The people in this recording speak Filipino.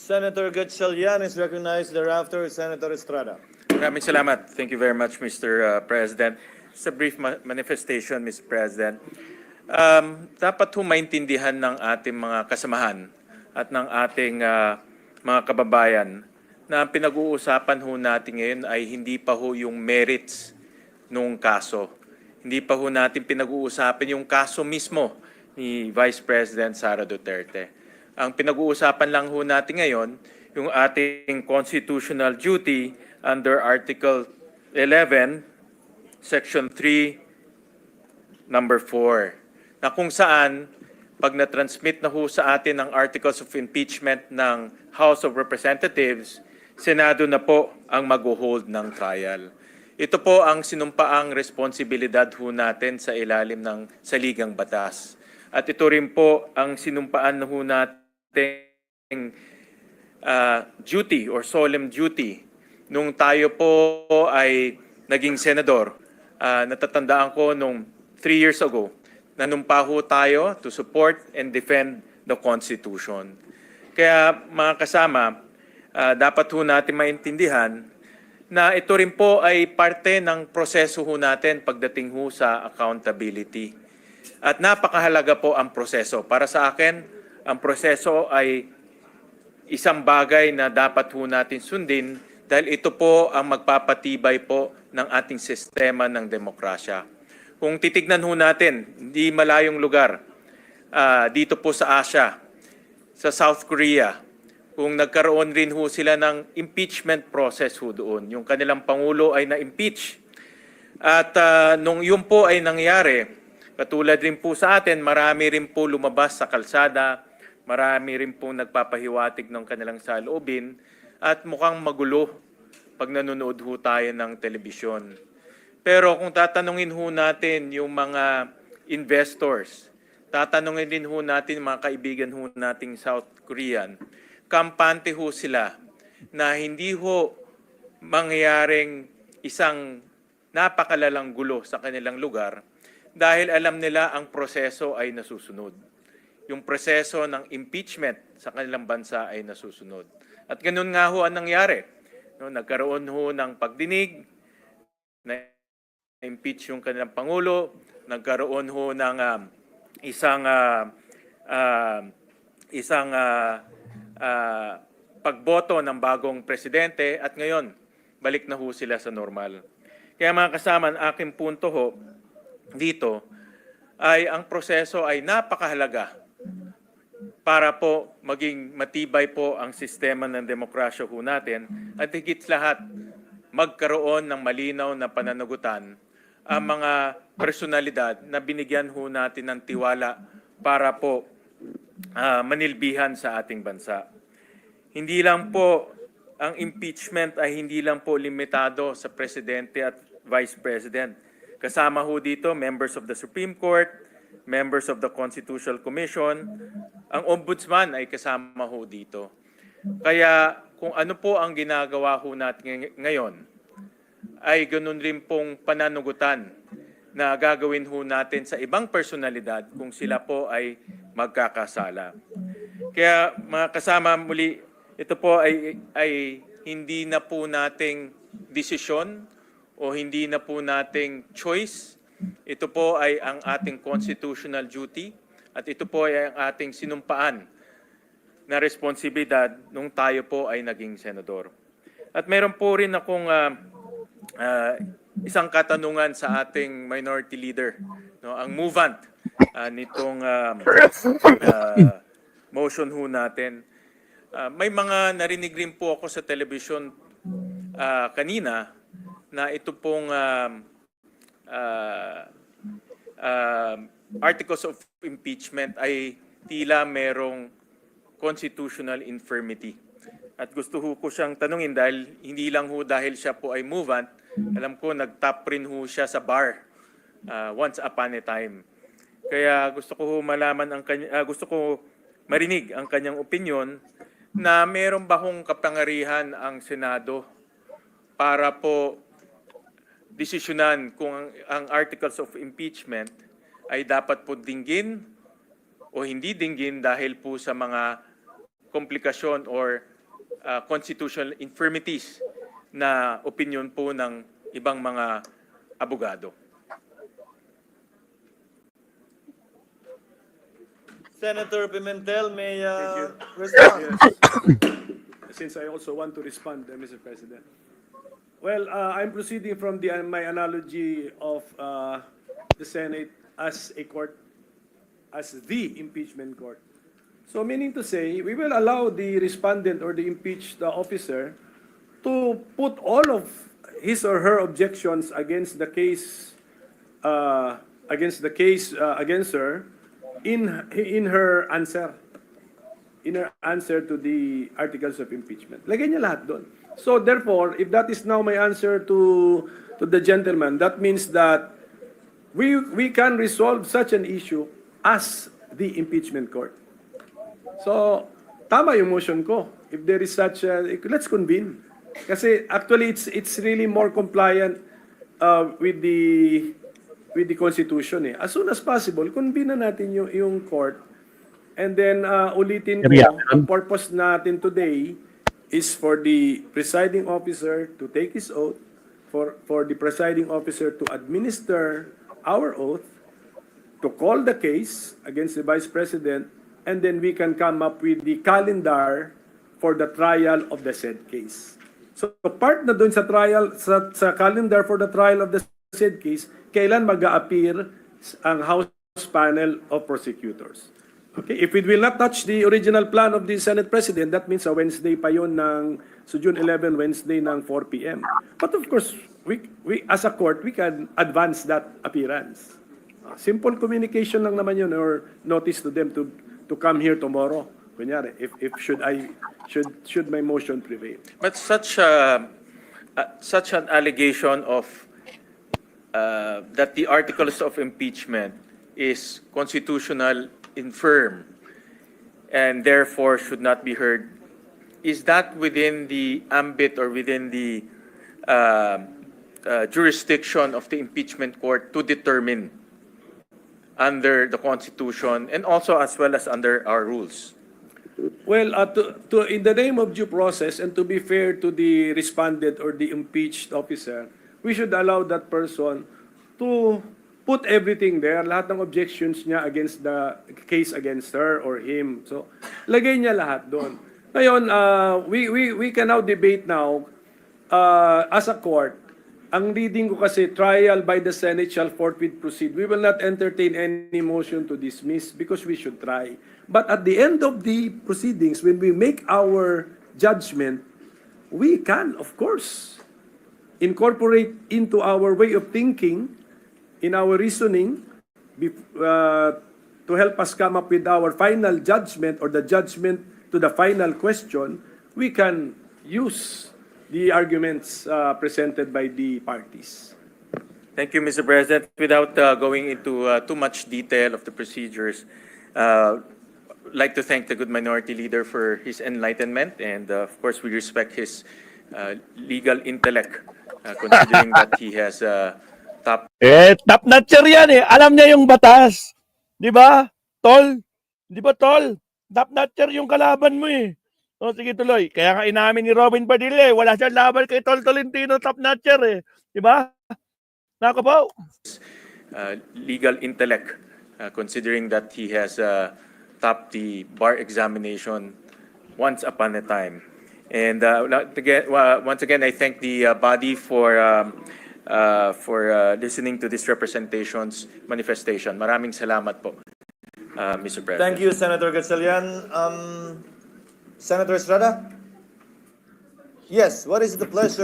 Senator Gatchalian is recognized. Thereafter, Senator Estrada. Maraming salamat. Thank you very much, Mr. President. It's a brief manifestation, Mr. President. Dapat ho maintindihan ng ating mga kasamahan at ng ating mga kababayan na pinag-uusapan ho natin ngayon ay hindi pa ho yung merits nung kaso. Hindi pa ho natin pinag-uusapan yung kaso mismo ni Vice President Sara Duterte. Ang pinag-uusapan lang ho natin ngayon, yung ating constitutional duty under Article 11, Section 3, Number 4, na kung saan, pag na-transmit na ho sa atin ang Articles of Impeachment ng House of Representatives, Senado na po ang mag-hold ng trial. Ito po ang sinumpaang responsibilidad ho natin sa ilalim ng saligang batas. At ito rin po ang sinumpaan ho natin duty or solemn duty nung tayo po ay naging senador. Natatandaan ko nung 3 years ago, nanumpa ho tayo to support and defend the Constitution. Kaya mga kasama, dapat ho natin maintindihan na ito rin po ay parte ng proseso ho natin pagdating ho sa accountability. At napakahalaga po ang proseso. Para sa akin, ang proseso ay isang bagay na dapat ho natin sundin dahil ito po ang magpapatibay po ng ating sistema ng demokrasya. Kung titignan ho natin, hindi malayong lugar, dito po sa Asia, sa South Korea, kung nagkaroon rin ho sila ng impeachment process ho doon. Yung kanilang Pangulo ay na-impeach. At nung yun po ay nangyari, katulad rin po sa atin, marami rin po lumabas sa kalsada, marami rin po nagpapahiwatig ng kanilang saloobin at mukhang magulo pag nanonood ho tayo ng telebisyon. Pero kung tatanungin ho natin yung mga investors, tatanungin din ho natin mga kaibigan ho nating South Korean, kampante ho sila na hindi ho mangyaring isang napakalalang gulo sa kanilang lugar dahil alam nila ang proseso ay nasusunod. Yung proseso ng impeachment sa kanilang bansa ay nasusunod. At ganun nga ho ang nangyari. No, nagkaroon ho ng pagdinig, na-impeach yung kanilang Pangulo, nagkaroon ho ng isang pagboto ng bagong presidente at ngayon, balik na ho sila sa normal. Kaya mga kasama, ang aking punto ho dito ay ang proseso ay napakahalaga para po maging matibay po ang sistema ng demokrasya ho natin at higit sa lahat magkaroon ng malinaw na pananagutan ang mga personalidad na binigyan ho natin ng tiwala para po manilbihan sa ating bansa. Hindi lang po ang impeachment ay hindi lang po limitado sa presidente at vice president. Kasama ho dito members of the Supreme Court, members of the Constitutional Commission, ang ombudsman ay kasama ho dito. Kaya kung ano po ang ginagawa ho natin ngayon, ay ganun rin pong pananagutan na gagawin ho natin sa ibang personalidad kung sila po ay magkakasala. Kaya mga kasama muli, ito po ay hindi na po nating desisyon o hindi na po nating choice. Ito po ay ang ating constitutional duty at ito po ay ang ating sinumpaan na responsibilidad nung tayo po ay naging senador. At meron po rin akong isang katanungan sa ating minority leader, no, ang movant nitong motion ho natin. May mga narinig rin po ako sa television kanina na ito pong articles of impeachment ay tila merong constitutional infirmity. At gusto ko siyang tanungin dahil hindi lang ho dahil siya po ay movant, alam ko nag-top rin ho siya sa bar once upon a time. Kaya gusto ko malaman ang gusto ko marinig ang kanyang opinion na meron ba hong kapangyarihan ang Senado para po desisyonan kung ang articles of impeachment ay dapat po dinggin o hindi dinggin dahil po sa mga komplikasyon or constitutional infirmities na opinion po ng ibang mga abogado. Senator Pimentel may respond. Since I also want to respond, Mr. President. Well, I'm proceeding from my analogy of the Senate as a court, as the impeachment court. So meaning to say, we will allow the respondent or the impeached officer to put all of his or her objections against the case, against her in her answer. In her answer to the articles of impeachment. Lagay niya lahat doon. So therefore, if that is now my answer to the gentleman, that means that we can resolve such an issue as the impeachment court. So tama yung motion ko. If there is such a, let's convene. Kasi actually it's really more compliant with the Constitution eh. As soon as possible, convene na natin yung court. And then ulitin ko, ang purpose natin today is for the presiding officer to take his oath, for the presiding officer to administer our oath, to call the case against the Vice President, and then we can come up with the calendar for the trial of the said case. So part na dun sa trial, sa calendar for the trial of the said case, kailan mag-a-appear ang House panel of prosecutors. Okay, if it will not touch the original plan of the Senate President, that means a Wednesday pa yun so June 11, Wednesday ng 4 p.m. But of course, we as a court, we can advance that appearance. Simple communication lang naman yun, or notice to them to come here tomorrow. Kunyari, if should my motion prevail. But such an allegation of that the articles of impeachment is constitutional infirm and therefore should not be heard, is that within the ambit or within the jurisdiction of the impeachment court to determine under the Constitution and also as well as under our rules? Well, in the name of due process and to be fair to the respondent or the impeached officer, we should allow that person to put everything there, lahat ng objections niya against the case against her or him. So, lagay niya lahat doon. Ngayon, we can now debate now as a court. Ang reading ko kasi, trial by the Senate shall forthwith proceed. We will not entertain any motion to dismiss because we should try. But at the end of the proceedings, when we make our judgment, we can, of course, incorporate into our way of thinking, in our reasoning, to help us come up with our final judgment or the judgment to the final question, we can use the arguments presented by the parties. Thank you, Mr. President. Without going into too much detail of the procedures, I'd like to thank the good minority leader for his enlightenment, and of course we respect his legal intellect, considering that he has top Top-notcher yan eh. Alam niya yung batas. Di ba? Tol? Di ba, Tol? Top-notcher yung kalaban mo eh. O, sige tuloy. Kaya nga inamin ni Robin Padilla eh. Wala siyang laban kay Tol Tolentino, top-notcher eh. Di ba? Nako po. Legal intellect, considering that he has topped the bar examination once upon a time. And once again, I thank the body for listening to this representation's manifestation. Maraming salamat po, Mr. President. Thank you, Senator Gatchalian. Senator Estrada? Yes, what is the pleasure